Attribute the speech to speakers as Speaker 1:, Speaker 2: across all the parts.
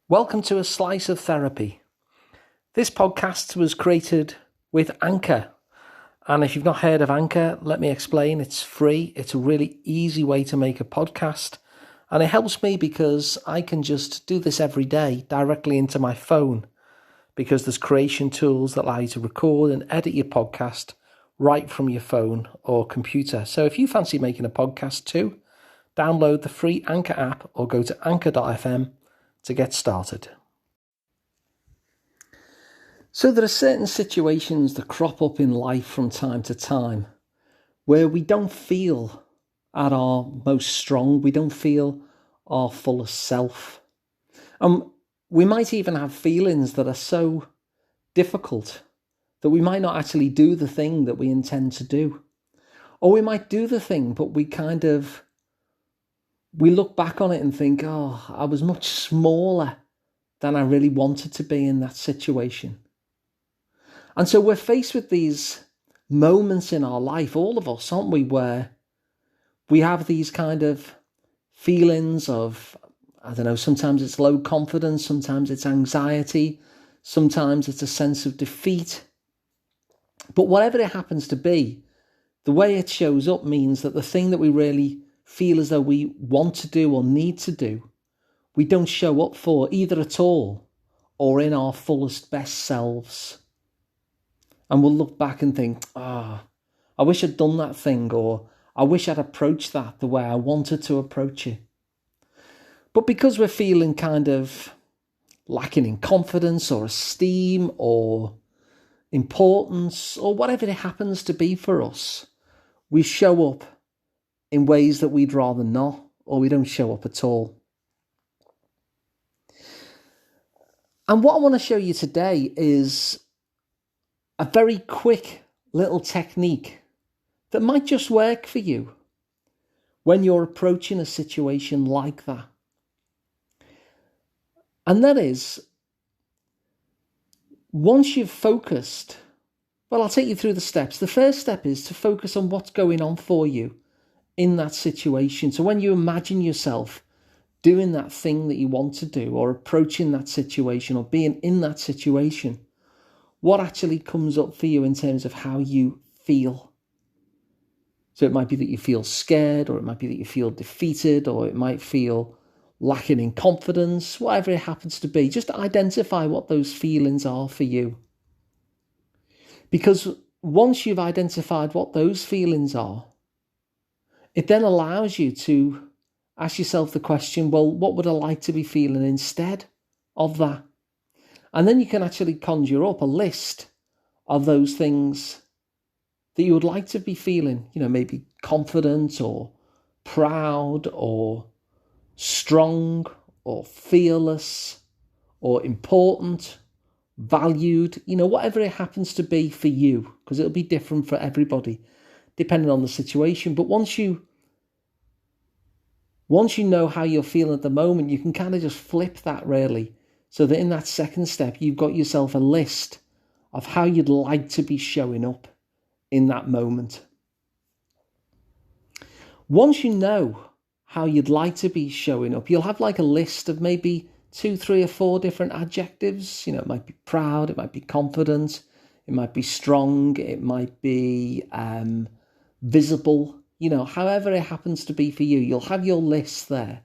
Speaker 1: Welcome to A Slice of Therapy. This podcast was created with Anchor. And if you've not heard of Anchor, let me explain. It's free. It's a really easy way to make a podcast. And it helps me because I can just do this every day directly into my phone, because there's creation tools that allow you to record and edit your podcast right from your phone or computer. So if you fancy making a podcast too, download the free Anchor app or go to anchor.fm to get started. So there are certain situations that crop up in life from time to time where we don't feel at our most strong, we don't feel our fullest self. And we might even have feelings that are so difficult that we might not actually do the thing that we intend to do. Or we might do the thing, but we look back on it and think, I was much smaller than I really wanted to be in that situation. And so we're faced with these moments in our life, all of us, aren't we, where we have these kind of feelings of, sometimes it's low confidence, sometimes it's anxiety, sometimes it's a sense of defeat. But whatever it happens to be, the way it shows up means that the thing that we really feel as though we want to do or need to do, we don't show up for either at all or in our fullest best selves. And we'll look back and think, I wish I'd done that thing, or I wish I'd approached that the way I wanted to approach it. But because we're feeling kind of lacking in confidence or esteem or importance or whatever it happens to be for us, we show up in ways that we'd rather not, or we don't show up at all. And what I want to show you today is a very quick little technique that might just work for you when you're approaching a situation like that. And that is, once you've focused, I'll take you through the steps. The first step is to focus on what's going on for you in that situation. So when you imagine yourself doing that thing that you want to do, or approaching that situation, or being in that situation, what actually comes up for you in terms of how you feel. So it might be that you feel scared, or it might be that you feel defeated, or it might feel lacking in confidence, whatever it happens to be. Just identify what those feelings are for you. Because once you've identified what those feelings are, it then allows you to ask yourself the question, what would I like to be feeling instead of that? And then you can actually conjure up a list of those things that you would like to be feeling, maybe confident or proud or strong or fearless or important, valued, whatever it happens to be for you, because it'll be different for everybody depending on the situation. But once you know how you're feeling at the moment, you can kind of just flip that really, so that in that second step, you've got yourself a list of how you'd like to be showing up in that moment. Once you know how you'd like to be showing up, you'll have like a list of maybe 2, 3 or 4 different adjectives. It might be proud, it might be confident, it might be strong, it might be visible, however it happens to be for you, you'll have your list there.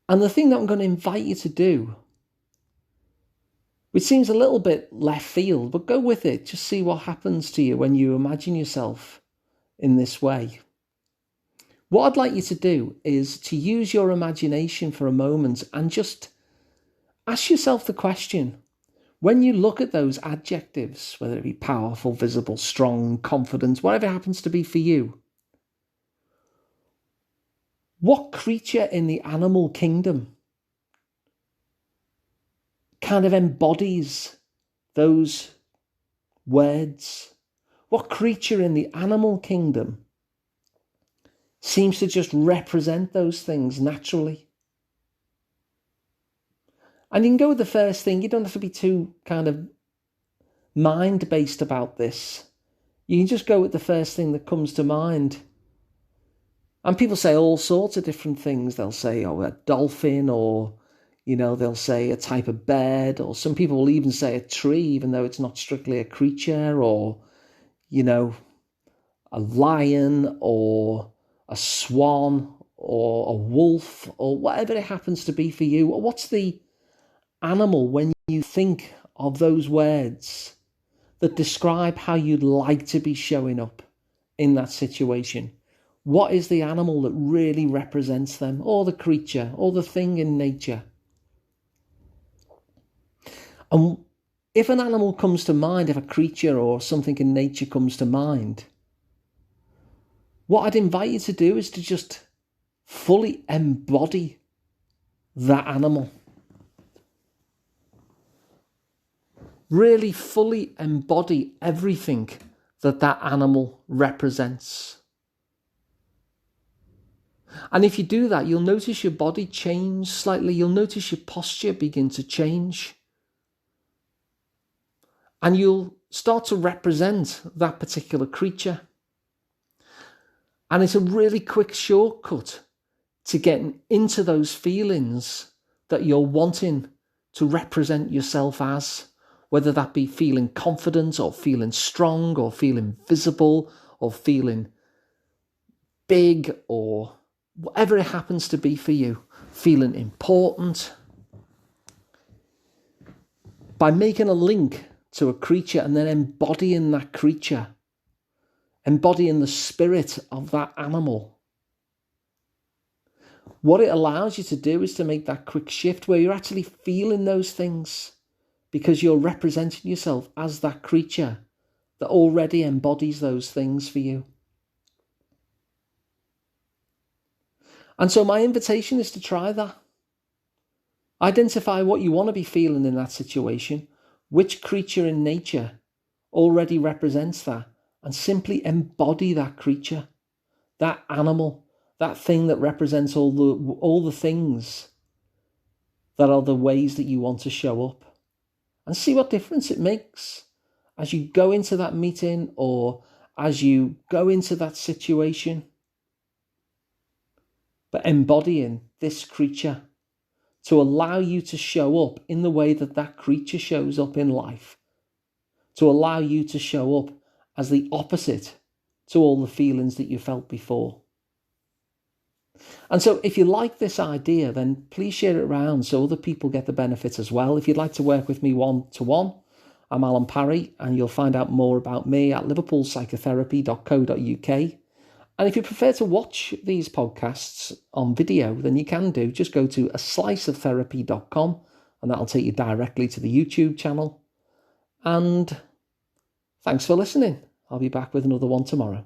Speaker 1: And the thing that I'm going to invite you to do, which seems a little bit left field, but go with it, just see what happens to you when you imagine yourself in this way. What I'd like you to do is to use your imagination for a moment and just ask yourself the question, when you look at those adjectives, whether it be powerful, visible, strong, confident, whatever it happens to be for you, what creature in the animal kingdom kind of embodies those words? What creature in the animal kingdom seems to just represent those things naturally? And you can go with the first thing. You don't have to be too kind of mind-based about this. You can just go with the first thing that comes to mind. And people say all sorts of different things. They'll say, a dolphin, or, They'll say a type of bird, or some people will even say a tree, even though it's not strictly a creature, or, a lion, or a swan, or a wolf, or whatever it happens to be for you. What's the animal, when you think of those words that describe how you'd like to be showing up in that situation? What is the animal that really represents them, or the creature, or the thing in nature? And if an animal comes to mind, if a creature or something in nature comes to mind, what I'd invite you to do is to just fully embody that animal. Really fully embody everything that animal represents. And if you do that, you'll notice your body change slightly. You'll notice your posture begin to change. And you'll start to represent that particular creature. And it's a really quick shortcut to getting into those feelings that you're wanting to represent yourself as, whether that be feeling confident, or feeling strong, or feeling visible, or feeling big, or whatever it happens to be for you, feeling important. By making a link to a creature and then embodying that creature, embodying the spirit of that animal, what it allows you to do is to make that quick shift where you're actually feeling those things, because you're representing yourself as that creature that already embodies those things for you. And so my invitation is to try that. Identify what you want to be feeling in that situation, which creature in nature already represents that, and simply embody that creature, that animal, that thing that represents all the things that are the ways that you want to show up. And see what difference it makes as you go into that meeting, or as you go into that situation. But embodying this creature to allow you to show up in the way that creature shows up in life, to allow you to show up as the opposite to all the feelings that you felt before. And so if you like this idea, then please share it around so other people get the benefits as well. If you'd like to work with me one-to-one, I'm Alun Parry, and you'll find out more about me at liverpoolpsychotherapy.co.uk. And if you prefer to watch these podcasts on video, then you can do. Just go to asliceoftherapy.com, and that'll take you directly to the YouTube channel. And thanks for listening. I'll be back with another one tomorrow.